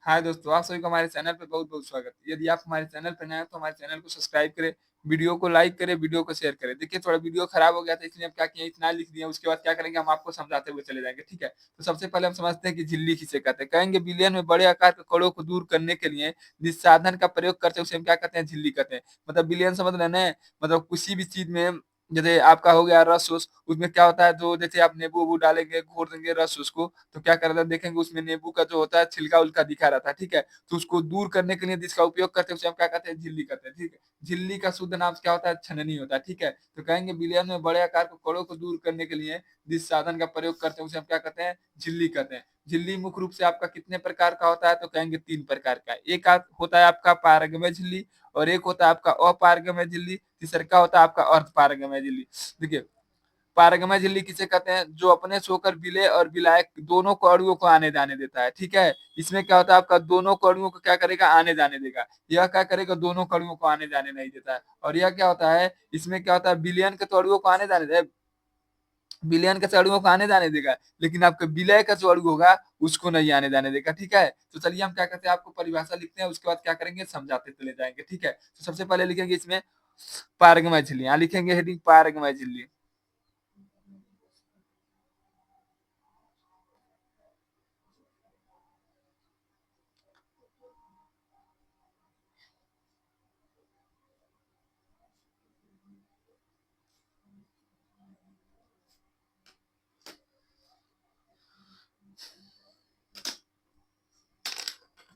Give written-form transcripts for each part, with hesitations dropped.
हाय दोस्तों, आप सभी को हमारे चैनल पे बहुत-बहुत स्वागत है। यदि आप हमारे चैनल पे नए हैं तो हमारे चैनल को सब्सक्राइब करें, वीडियो को लाइक करें, वीडियो को शेयर करें। देखिए थोड़ा वीडियो खराब हो गया था इसलिए हम क्या किए इतना लिख दिए, उसके बाद क्या करेंगे हम आपको समझाते हुए चले जाएँगे, ठीक है? तो सबसे पहले हम समझते हैं कि झिल्ली किसे कहते हैं। कहेंगे विलयन में बड़े आकार के कणों को दूर करने के लिए जिस साधन का प्रयोग करते हैं उसे हम क्या कहते हैं? झिल्ली कहते हैं। मतलब विलयन समझ रहे हैं ना? मतलब किसी भी चीज़ में जैसे आपका हो गया रस-वस, उसमें क्या होता है जो जैसे आप नींबू-वूबू डालेंगे, घोर देंगे रस उसको, तो क्या कर रहा है देखेंगे उसमें नींबू का जो होता है छिलका-विलका दिखा रहता है, ठीक है? तो उसको दूर करने के लिए जिसका उपयोग करते हैं उसे हम क्या कहते हैं? झिल्ली कहते हैं, ठीक है? झिल्ली का शुद्ध नाम क्या होता है? छननी होता है, ठीक है? तो कहेंगे विलयन में बड़े आकार के कणों को दूर करने के लिए जिस साधन का प्रयोग करते हैं उसे हम क्या कहते हैं? झिल्ली कहते हैं। झिल्ली मुख्य रूप से आपका कितने प्रकार का होता है? तो कहेंगे 3 प्रकार का। एक होता है आपका पारगम्य झिल्ली और एक होता है आपका अपारगम्य झिल्ली, तीसरा होता है आपका अर्धपारगम्य झिल्ली। देखिए पारगम्य झिल्ली किसे कहते हैं? जो अपने से होकर विलेय और विलायक दोनों कणों को आने-जाने देता है, ठीक है? इसमें क्या होता है आपका दोनों कणों को क्या करेगा? आने-जाने देगा। यह क्या करेगा? दोनों कणों को आने-जाने नहीं देता है। और यह क्या होता है? इसमें क्या होता है? विलयन के कणों को आने-जाने दे विलयन के कणों को आने-जाने देगा, लेकिन आपके विलेय का जो अणु होगा उसको नहीं आने-जाने देगा, ठीक है? तो चलिए हम क्या करते हैं आपको परिभाषा लिखते हैं उसके बाद क्या करेंगे समझाते चले जाएँगे, ठीक है? तो सबसे पहले लिखेंगे इसमें पारगम्य झिल्ली। यहाँ लिखेंगे हेडिंग पारगम्य झिल्ली।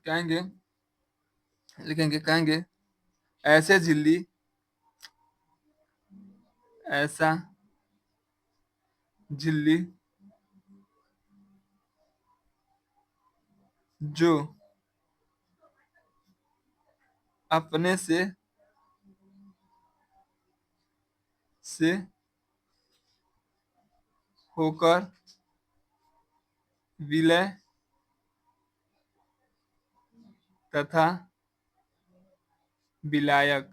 कहेंगे कहेंगे ऐसे झिल्ली ऐसा झिल्ली जो अपने से होकर विलय तथा विलायक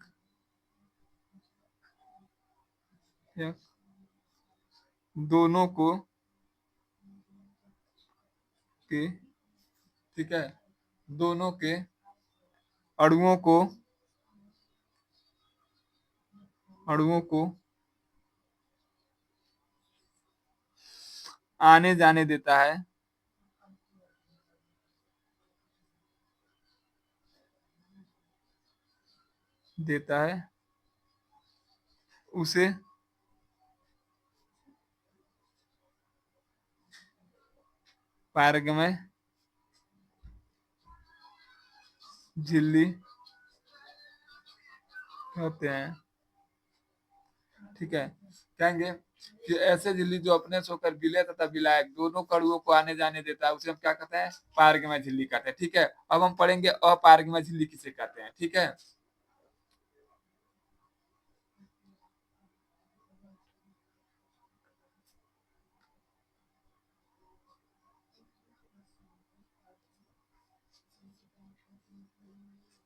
दोनों को के ठीक है दोनों के अणुओं को अणुओं को आने जाने देता है उसे पारगमय झिल्ली कहते हैं, ठीक है? कहेंगे कि ऐसे झिल्ली जो अपने से होकर विलय तथा विलायक दोनों कणुओं को आने जाने देता है उसे हम क्या कहते हैं? पारगमय झिल्ली कहते हैं, ठीक है? अब हम पढ़ेंगे अपारगमय झिल्ली किसे कहते हैं, ठीक है?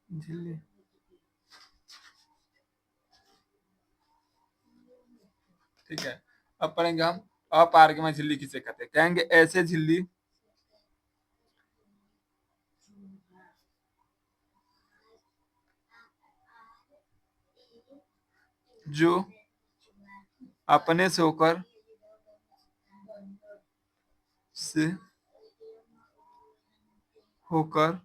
झिल्ली ठीक है। अब पढ़ेंगे हम अपारगमय झिल्ली किसे कहते हैं। कहेंगे ऐसे झिल्ली जो अपने से से होकर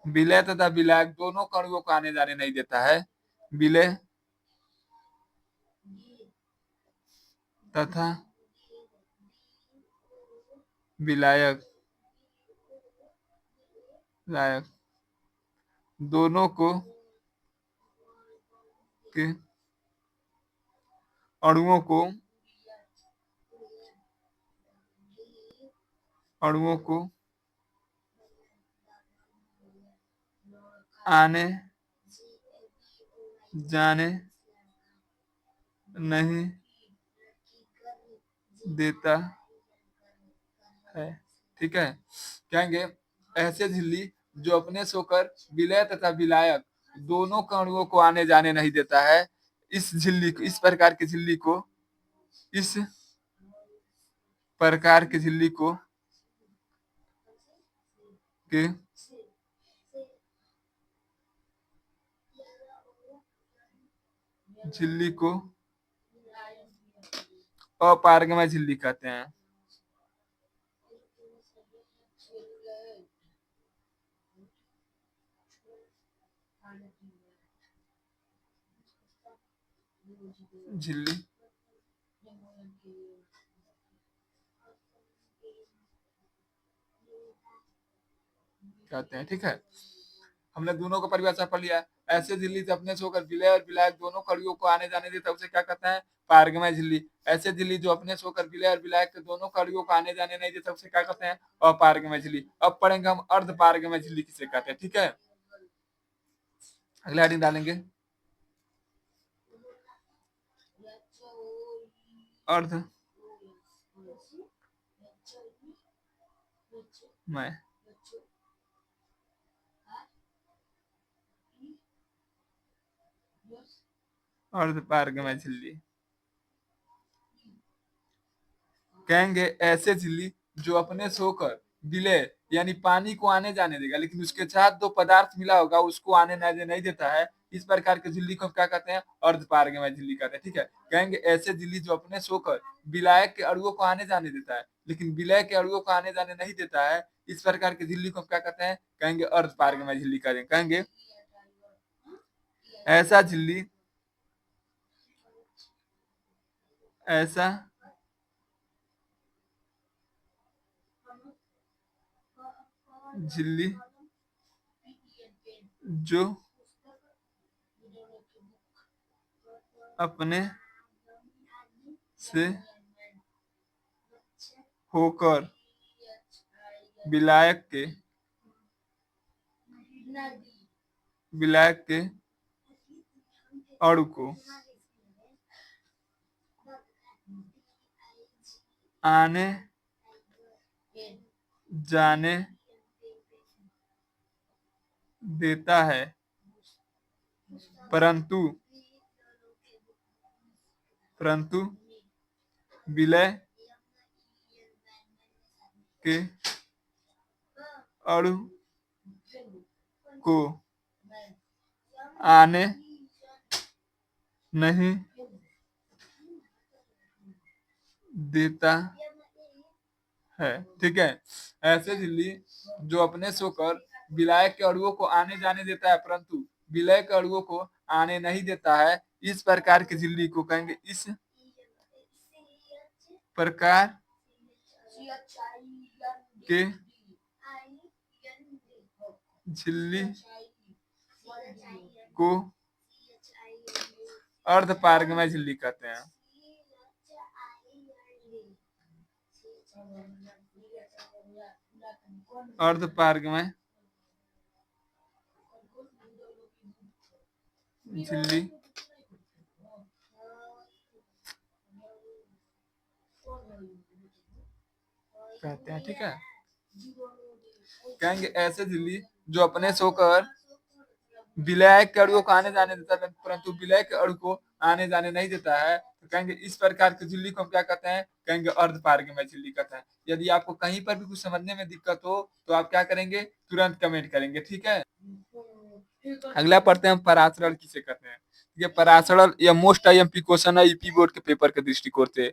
विलय तथा विलायक दोनों कणुओं को आने जाने नहीं देता है। विलय तथा विलायक लायक दोनों को के अणुओं को अणुओं को आने जाने नहीं देता है, ठीक है? कहेंगे ऐसे झिल्ली जो अपने से होकर विलय तथा विलायक दोनों कणुओं को आने जाने नहीं देता है। इस प्रकार की झिल्ली को इस प्रकार की झिल्ली को के झिल्ली को अपारगमय झिल्ली कहते हैं। झिल्ली कहते हैं, ठीक है। हमने दोनों का परिभाषा पढ़ लिया। ऐसे झिल्ली जो अपने से होकर विलय और विलायक दोनों कड़ियों को आने जाने देता है उसे क्या कहते हैं? पारगमय झिल्ली। ऐसे झिल्ली जो अपने से होकर विलय और विलायक के दोनों कड़ियों को आने जाने नहीं देता उसे क्या कहते हैं? अपारगमय झिल्ली। अब पढ़ेंगे हम अर्ध पारगमय झिल्ली किसे कहते हैं, ठीक है। अगला हेडिंग डालेंगे अर्ध मैं अर्ध पारगमय झिल्ली कहेंगे ऐसे झिल्ली जो अपने से होकर विलय यानी पानी को आने जाने देगा, लेकिन उसके साथ जो पदार्थ मिला होगा उसको आने नहीं देता है, इस प्रकार के झिल्ली को क्या कहते हैं? अर्ध पारगमय झिल्ली कहते हैं, ठीक है। कहेंगे ऐसे झिल्ली जो अपने से होकर विलायक के अणुओं को आने जाने देता है, लेकिन विलय के अणुओं को आने जाने नहीं देता है, इस प्रकार के झिल्ली को क्या कहते हैं? कहेंगे अर्ध पारगमय झिल्ली कहेंगे। ऐसा झिल्ली ऐसा झिल्ली जो अपने से होकर विलायक के अणु को आने जाने देता है, परंतु विलय के अणु को आने नहीं देता है, ठीक है। ऐसे झिल्ली जो अपने से होकर विलायक के अणुओं को आने जाने देता है, परंतु विलय के अणुओं को आने नहीं देता है, इस प्रकार की झिल्ली को कहेंगे। इस प्रकार के झिल्ली को अर्ध पारगमय झिल्ली कहते हैं। अर्ध पारगमय झिल्ली कहते हैं, ठीक है। कहेंगे ऐसे झिल्ली जो अपने से होकर विलय के अणुओं को आने जाने देता है, परंतु विलय के अणु को आने जाने नहीं देता है, तो कहेंगे इस प्रकार की झिल्ली को हम क्या कहते हैं? कहेंगे अर्ध पारगमय झिल्ली कहते हैं। यदि आपको कहीं पर भी कुछ समझने में दिक्कत हो तो आप क्या करेंगे? तुरंत कमेंट करेंगे, ठीक है। अगला पढ़ते हैं हम परासरण किसे कहते हैं। ये परासरण या मोस्ट आईएमपी क्वेश्चन है यूपी बोर्ड के पेपर के दृष्टिकोण से।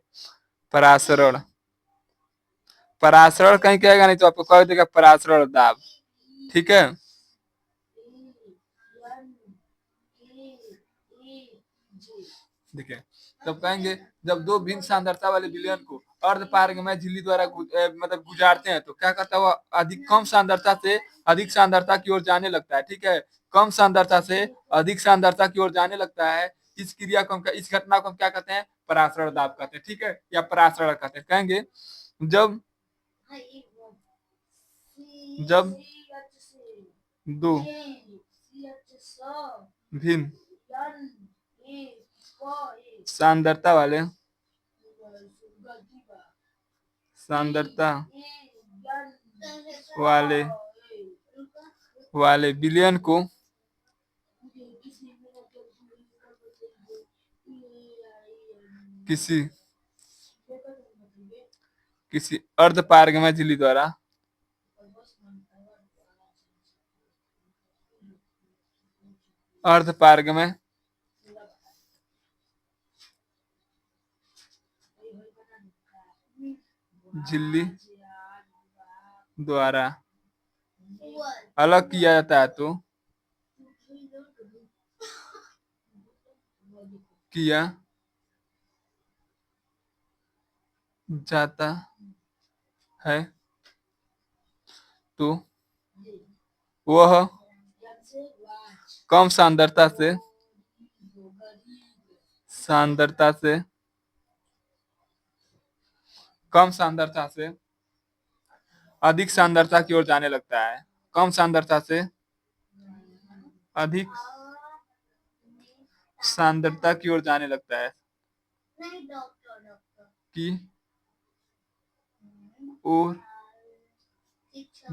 परासरण कहीं कहेगा नहीं तो आपको कह देगा परासरण दाब, ठीक है। देखिए तब कहेंगे जब दो भिन्न सांद्रता वाले विलयन को अर्ध पारगमय झिल्ली द्वारा मतलब गुजारते हैं तो क्या करता है? वह अधिक कम सांद्रता से अधिक सांद्रता की ओर जाने लगता है, ठीक है। कम सांद्रता से अधिक सांद्रता की ओर जाने लगता है। इस क्रिया को इस घटना को हम क्या कहते हैं? परासरण दाब कहते हैं, ठीक है, या परासरण कहते हैं। कहेंगे जब दो भिन्न सांद्रता वाले विलयन को किसी अर्ध पारगमय झिल्ली द्वारा अर्ध पारगमय झिल्ली द्वारा अलग किया जाता है तो किया जाता है तो वह कम सांद्रता से कम सांद्रता से अधिक सांद्रता की ओर जाने लगता है। कम सांद्रता से अधिक सांद्रता की ओर जाने लगता है की ओर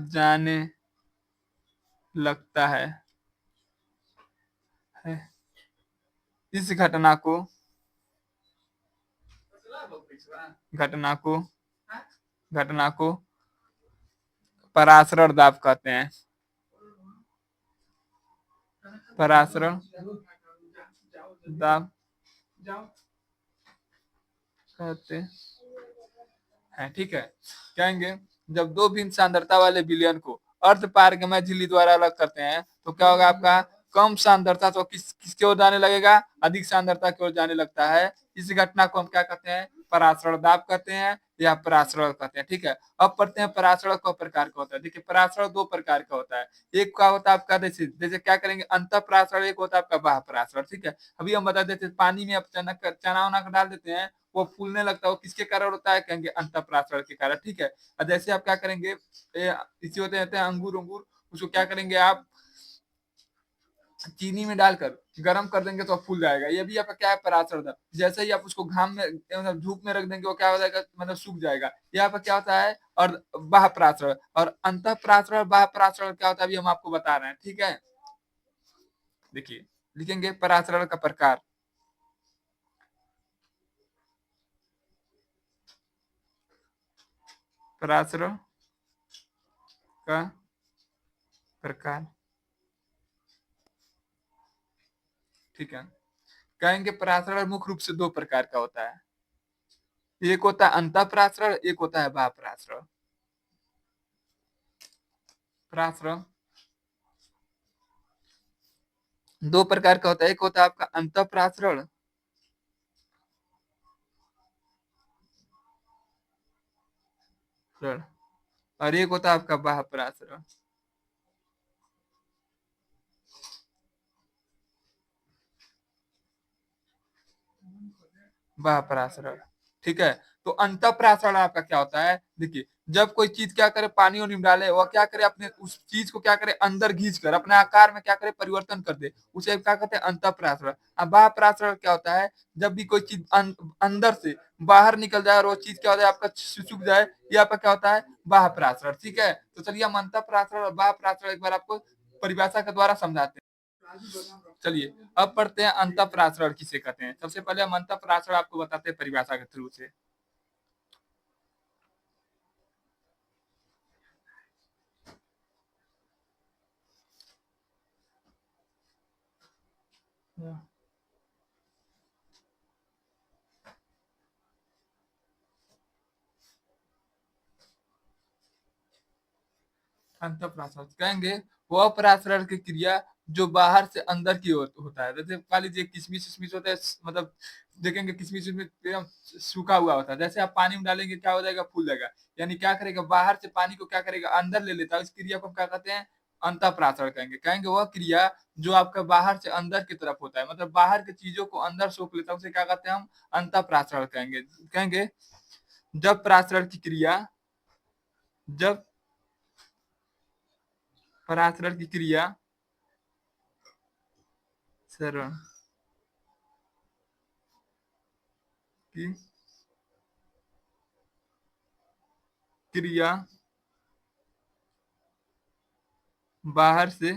जाने लगता है। इस घटना को घटना को परासरण दाब कहते हैं। परासरण दाब कहते हैं। ठीक है, कहेंगे जब दो भिन्न सांद्रता वाले विलयन को अर्ध पारगमय झिल्ली द्वारा अलग करते हैं तो क्या होगा आपका कम सांद्रता तो किसकी ओर जाने लगेगा, अधिक सांद्रता की ओर जाने लगता है। इस घटना को हम क्या कहते हैं, परासरण दाब कहते हैं या परासरण कहते हैं। ठीक है, अब पढ़ते हैं परासरण कौ प्रकार का होता है। देखिए परासरण दो प्रकार का होता है। एक का होता है आपका जैसे जैसे क्या करेंगे अंत परासरण, एक होता है आपका बाह्य परासरण। ठीक है, अभी हम बता देते पानी में आप चना उना डाल देते हैं, वो फूलने लगता है, वो किसके कारण होता है, कहेंगे अंत परासरण के कारण। ठीक है, और जैसे आप क्या करेंगे इसी होते रहते हैं अंगूर अंगूर, उसको क्या करेंगे आप चीनी में डालकर गर्म कर देंगे तो फूल जाएगा। ये भी आपका क्या है, पराशर था। जैसे ही आप उसको घाम में मतलब धूप में रख देंगे वो क्या हो जाएगा, मतलब सूख जाएगा। यहाँ पर क्या होता है, और बाह्य पराशर और अंतः पराशर और बाह्य पराशर क्या होता है अभी हम आपको बता रहे हैं। ठीक है, देखिए लिखेंगे पराशरण का प्रकार। पराशरण का प्रकार, ठीक है, कहेंगे पराशरण मुख्य रूप से दो प्रकार का होता है। एक होता है अंतः पराशरण, एक होता है बाह्य पराशरण। पराशरण दो प्रकार का होता है, एक होता है आपका अंतः पराशरण और एक होता है आपका बाह्य पराशरण। बाह्य पराशरण, ठीक है। तो अंतः पराशरण आपका क्या होता है, देखिए जब कोई चीज क्या करे पानी और डाले, वह क्या करे अपने उस चीज को क्या करे अंदर खींच कर अपने आकार में क्या करे परिवर्तन कर दे, उसे क्या कहते हैं अंतः पराशरण। अब बाह्य पराशरण क्या होता है, जब भी कोई चीज अंदर से बाहर निकल जाए और वो चीज क्या होता है आपका सूख जाए, ये आपका क्या होता है बाह्य पराशरण। ठीक है, तो चलिए हम अंतः पराशरण और बाह्य पराशरण एक बार आपको परिभाषा के द्वारा समझाते हैं। चलिए अब पढ़ते हैं अंतः पराशरण किसे कहते हैं। सबसे पहले हम अंतः पराशरण आपको बताते हैं परिभाषा के थ्रू से। अंतः पराशरण कहेंगे वह पराशरण की क्रिया जो बाहर से अंदर की ओर होता है। जैसे मान लीजिए किशमिश उशमिश होता है, मतलब देखेंगे किशमिश उशमिश एकदम सूखा हुआ होता है, जैसे आप पानी में डालेंगे क्या हो जाएगा फूल जाएगा। यानी क्या करेगा बाहर से पानी को क्या करेगा अंदर ले लेता है, इस क्रिया को हम क्या कहते हैं अंतः पराशरण कहेंगे। कहेंगे वह क्रिया जो आपका बाहर से अंदर की तरफ होता है, मतलब बाहर की चीजों को अंदर सोख लेता है, उसे क्या कहते हैं हम अंतः पराशरण कहेंगे। कहेंगे जब पराशरण की क्रिया जब पराशरण की क्रिया शरण की क्रिया बाहर से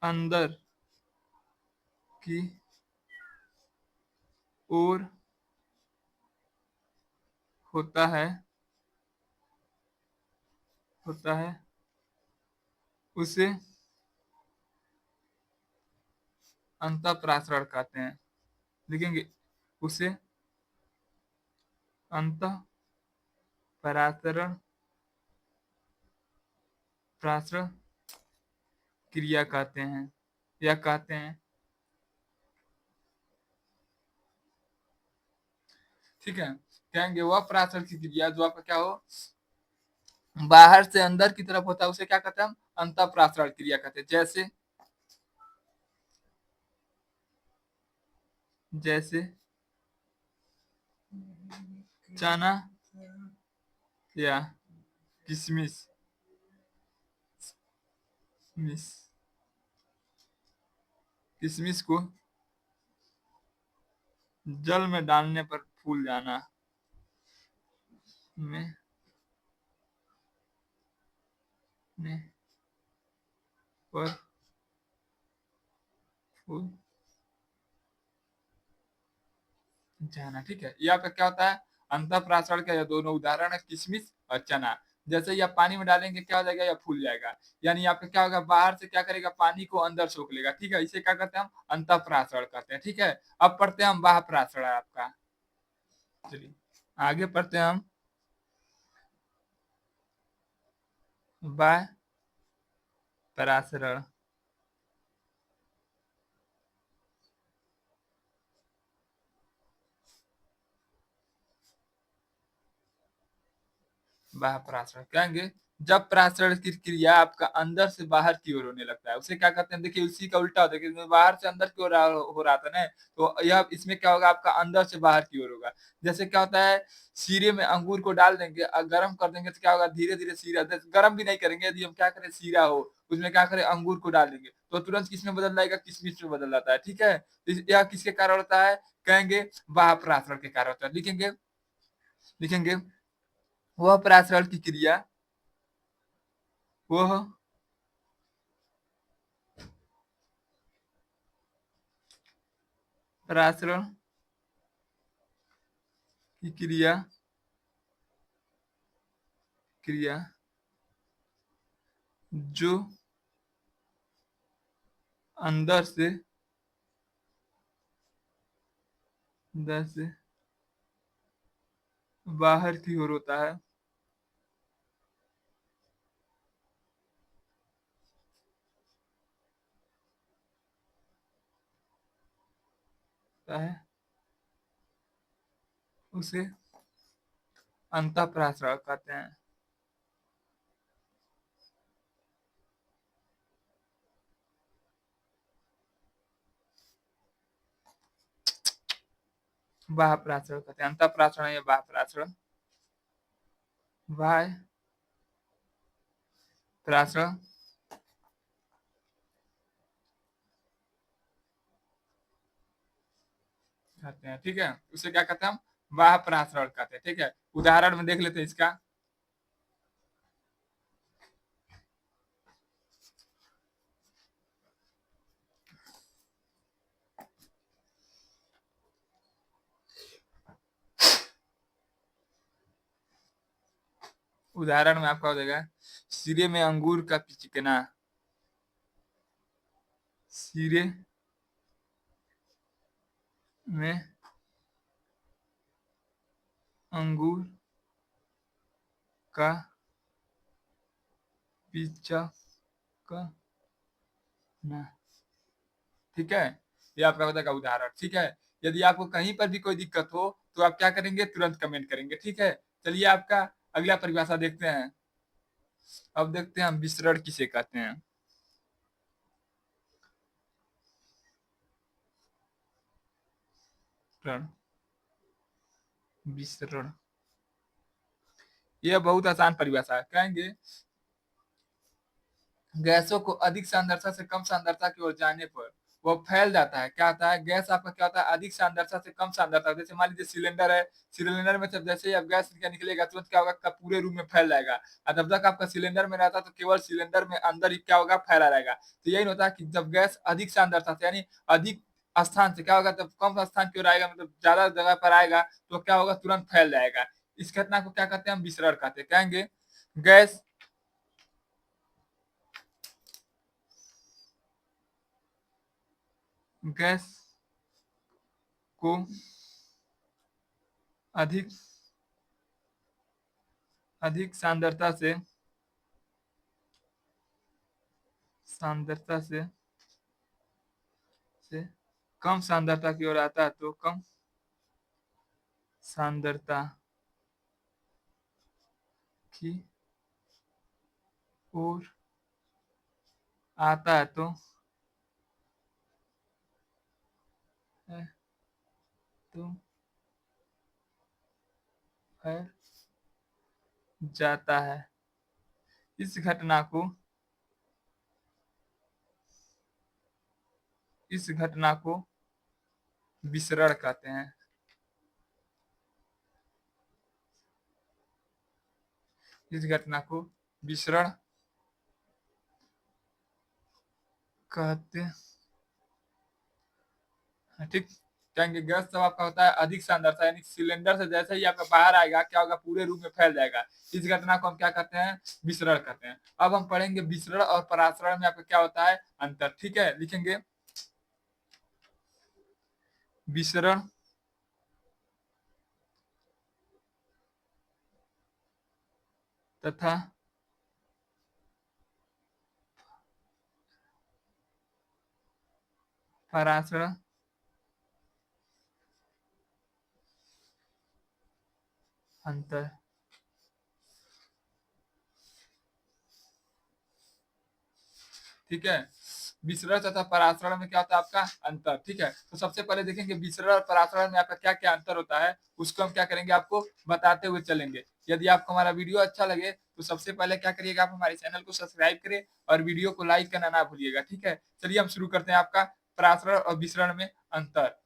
अंदर की ओर होता है होता है उसे अंतः पराशरण कहते हैं। लिखेंगे उसे अंतः परासरण प्रासरण क्रिया कहते हैं या कहते हैं। ठीक है, कहेंगे वह परासरण की क्रिया जो आपका क्या हो, बाहर से अंदर की तरफ होता है, उसे क्या कहते हैं हम, अंतः परासरण क्रिया कहते हैं। जैसे जैसे चना या किशमिश मिस किशमिश को जल में डालने पर फूल जाना में ने पर फूल जाना। ठीक है, ये आपका क्या होता है, अंतः परासरण का ये दोनों उदाहरण है, किशमिश और चना। जैसे ही आप पानी में डालेंगे क्या हो जाएगा, या फूल जाएगा। यानी आपका क्या होगा, बाहर से क्या करेगा, पानी को अंदर सोख लेगा। ठीक है, इसे क्या कहते हैं हम, अंतः परासरण कहते हैं। ठीक है, अब पढ़ते हैं हम बाह्य परासरण आपका। चलिए आगे पढ़ते हैं हम बाह्य परासरण। बाह्य परासरण कहेंगे जब परासरण की क्रिया आपका अंदर से बाहर की ओर होने लगता है, उसे क्या कहते हैं, देखिए उसी का उल्टा होता है कि बाहर से अंदर की ओर हो रहा था ना, तो यह इसमें क्या होगा, आपका अंदर से बाहर की ओर होगा। जैसे क्या होता है, शीरे में अंगूर को डाल देंगे और गर्म कर देंगे तो क्या होगा, धीरे धीरे शीरा, गर्म भी नहीं करेंगे, यदि हम क्या करें, शीरा हो उसमें क्या करें, अंगूर को डाल देंगे तो तुरंत किसमें बदल जाएगा, किशमिश में बदल जाता है। ठीक है, यह किसके कारण होता है, कहेंगे बाह्य परासरण के कारण होता है। लिखेंगे लिखेंगे वह परासरण की क्रिया, वह परासरण की क्रिया क्रिया जो अंदर से बाहर की ओर होता है, उसे अंतः परासरण कहते हैं। बाह्य परासरण कहते हैं, अंतः परासरण या बाह्य परासरण। बाह्य परासरण कहते हैं। ठीक है, उसे क्या कहते हैं हम, बाह्य परासरण कहते हैं। ठीक है, उदाहरण में देख लेते हैं इसका। उदाहरण में आपका हो जाएगा, सिरे में अंगूर का पिचकना, सिरे में अंगूर का पिचकना। ठीक है, ये आपका बताएगा उदाहरण। ठीक है, यदि आपको कहीं पर भी कोई दिक्कत हो तो आप क्या करेंगे, तुरंत कमेंट करेंगे। ठीक है, चलिए आपका अगला परिभाषा देखते हैं। अब देखते हैं हम विसरण किसे कहते हैं। विसरण विसरण यह बहुत आसान परिभाषा है। कहेंगे गैसों को अधिक सांद्रता से कम सांद्रता की ओर जाने पर वो फैल जाता है। क्या होता है, गैस आपका क्या होता है, अधिक सांद्रता से कम सांद्रता। जैसे मान लीजिए सिलेंडर है, सिलेंडर में जब जैसे ही आप गैस निकलेगा तुरंत क्या होगा, पूरे रूम में फैल जाएगा। और जब तक आपका सिलेंडर में रहता है तो केवल सिलेंडर में अंदर ही क्या होगा, फैला रहेगा। तो यही होता है कि जब गैस अधिक सांद्रता से यानी अधिक स्थान से क्या होगा, जब कम स्थान की ओर आएगा, मतलब ज्यादा जगह पर आएगा तो क्या होगा, तुरंत फैल जाएगा। इस घटना को क्या कहते हैं, हम विसरण कहते हैं। कहेंगे गैस गैस को अधिक अधिक सांद्रता से कम सांद्रता की ओर आता है तो कम सांद्रता की ओर आता है है तो फैल जाता है। इस घटना को विसरण कहते हैं। इस घटना को विसरण कहते हैं। ठीक, कहेंगे गैस जब आपका होता है अधिक सांद्रता, यानी सिलेंडर से जैसे ही आपका बाहर आएगा क्या होगा, पूरे रूम में फैल जाएगा। इस घटना को हम क्या कहते हैं, विसरण कहते हैं। अब हम पढ़ेंगे विसरण और परासरण में आपका क्या होता है अंतर। ठीक है, लिखेंगे विसरण तथा परासरण अंतर। ठीक है, विसरण तथा परासरण में क्या होता है आपका अंतर। ठीक है, तो सबसे पहले देखेंगे विसरण और परासरण में आपका क्या क्या अंतर होता है, उसको हम क्या करेंगे आपको बताते हुए चलेंगे। यदि आपको हमारा वीडियो अच्छा लगे तो सबसे पहले क्या करिएगा, आप हमारे चैनल को सब्सक्राइब करें और वीडियो को लाइक करना ना भूलिएगा। ठीक है, चलिए हम शुरू करते हैं आपका परासरण और विसरण में अंतर।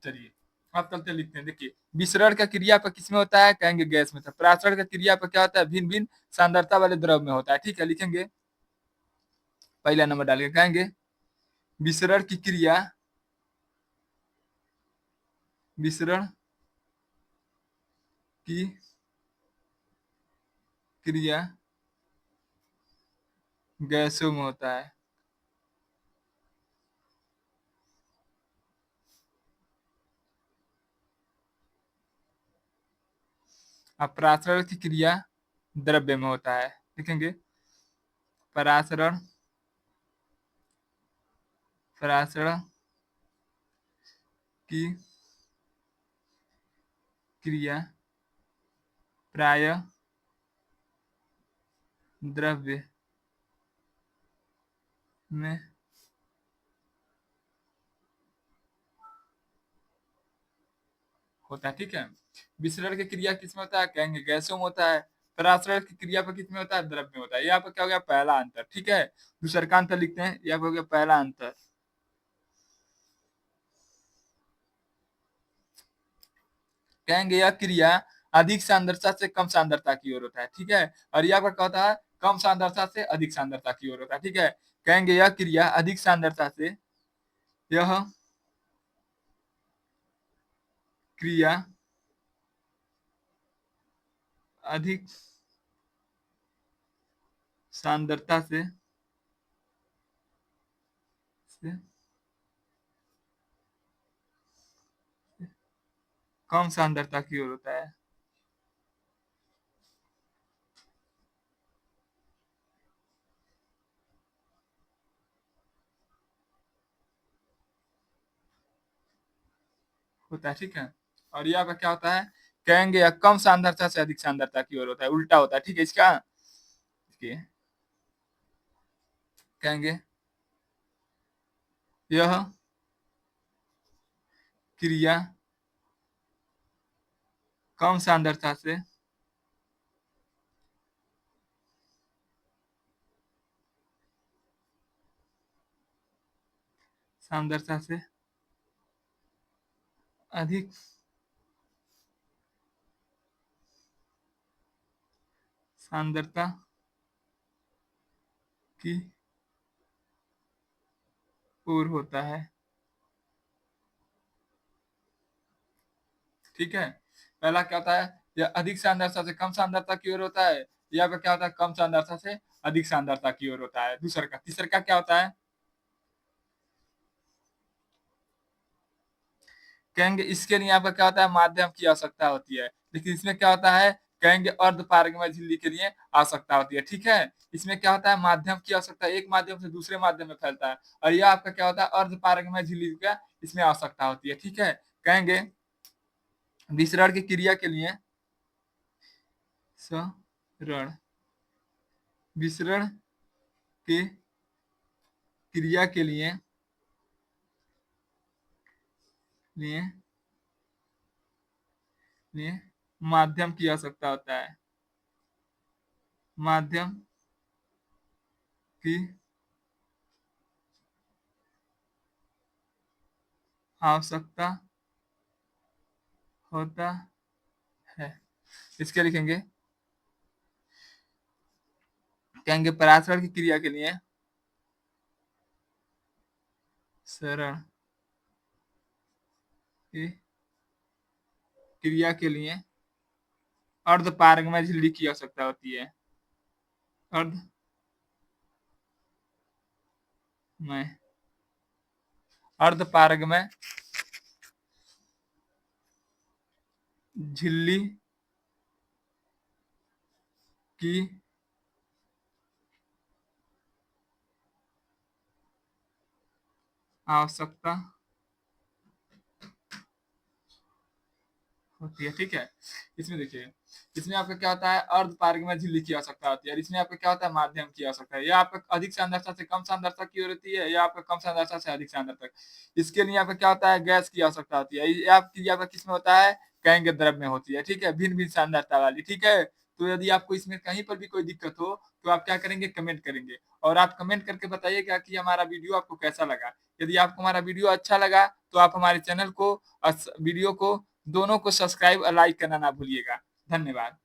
चलिए आप चलते लिखते हैं। देखिए, विसरण का क्रिया पर किसमें होता है, कहेंगे गैस में था। परासरण का क्रिया पर क्या होता है, भिन्न भिन्न सांद्रता वाले द्रव में होता है। ठीक है, लिखेंगे पहला नंबर डाल के कहेंगे विसरण की क्रिया, विसरण की क्रिया गैसों में होता है। अपरासरण की क्रिया द्रव्य में होता है। लिखेंगे परासरण, परासरण की क्रिया प्राय द्रव्य में होता है। ठीक है, विसरण की क्रिया किसमें होता है, कहेंगे गैसों में होता है। परासरण की क्रिया पर किसमें होता है, द्रव्य में होता है। यहाँ पर क्या हो गया, पहला अंतर। ठीक है, दूसरा का अंतर लिखते हैं, यहाँ पर हो गया पहला अंतर। कहेंगे यह क्रिया अधिक सांद्रता से कम सांद्रता की ओर होता है। ठीक है, और यहाँ पर क्या होता है, कम सांद्रता से अधिक सांद्रता की ओर होता है। ठीक है, कहेंगे यह क्रिया अधिक सांद्रता से, यह क्रिया अधिक सांद्रता से कम सांद्रता की ओर होता है। ठीक है, और यहाँ पर क्या होता है, कहेंगे यह कम सांद्रता से अधिक सांद्रता की ओर होता है, उल्टा होता है। ठीक है, इसका कहेंगे यह क्रिया कम सांद्रता से अधिक सांद्रता की ओर होता है। ठीक है, पहला क्या होता है, यह अधिक सांद्रता से कम सांद्रता की ओर होता है। यहाँ पे क्या होता है, कम सांद्रता से अधिक सांद्रता की ओर होता है। दूसरा का, तीसरा का क्या होता है, कहेंगे इसके लिए यहाँ पर क्या होता है, माध्यम की आवश्यकता होती है। लेकिन इसमें क्या होता है, कहेंगे अर्धपारगमय झिल्ली के लिए आवश्यकता होती है। ठीक है, इसमें क्या होता है, माध्यम की आवश्यकता एक माध्यम से दूसरे माध्यम में फैलता है, और यह आपका क्या होता है, अर्धपारगमय झिल्ली का इसमें आवश्यकता होती है। ठीक है, कहेंगे विसरण की क्रिया के लिए सरण विसरण की क्रिया के लिए लिए माध्यम की आवश्यकता होता है, माध्यम की आवश्यकता होता है। इसके लिखेंगे, कहेंगे परासरण की क्रिया के लिए सरण की क्रिया के लिए अर्धपारगमय झिल्ली की आवश्यकता होती है। अर्धमय अर्धपारगमय झिल्ली की आवश्यकता होती है। ठीक है, इसमें देखिए, इसमें आपका क्या होता है, अर्धपारगमय झिल्ली की आवश्यकता होती है, और इसमें आपका क्या होता है, माध्यम की आवश्यकता है। यह आपका अधिक सांद्रता से कम सांद्रता की ओर होती है, या आपका कम सांद्रता से अधिक सांद्रता। इसके लिए आपका क्या होता है, गैस की आवश्यकता होती है। ये आपकी आपका किस में होता है, कहेंगे द्रव में होती है। ठीक है, भिन्न भिन्न सांद्रता वाली। ठीक है, तो यदि आपको इसमें कहीं पर भी कोई दिक्कत हो तो आप क्या करेंगे, कमेंट करेंगे, और आप कमेंट करके बताइएगा कि हमारा वीडियो आपको कैसा लगा। यदि आपको हमारा वीडियो अच्छा लगा तो आप हमारे चैनल को, वीडियो को, दोनों को सब्सक्राइब और लाइक करना ना भूलिएगा। धन्यवाद।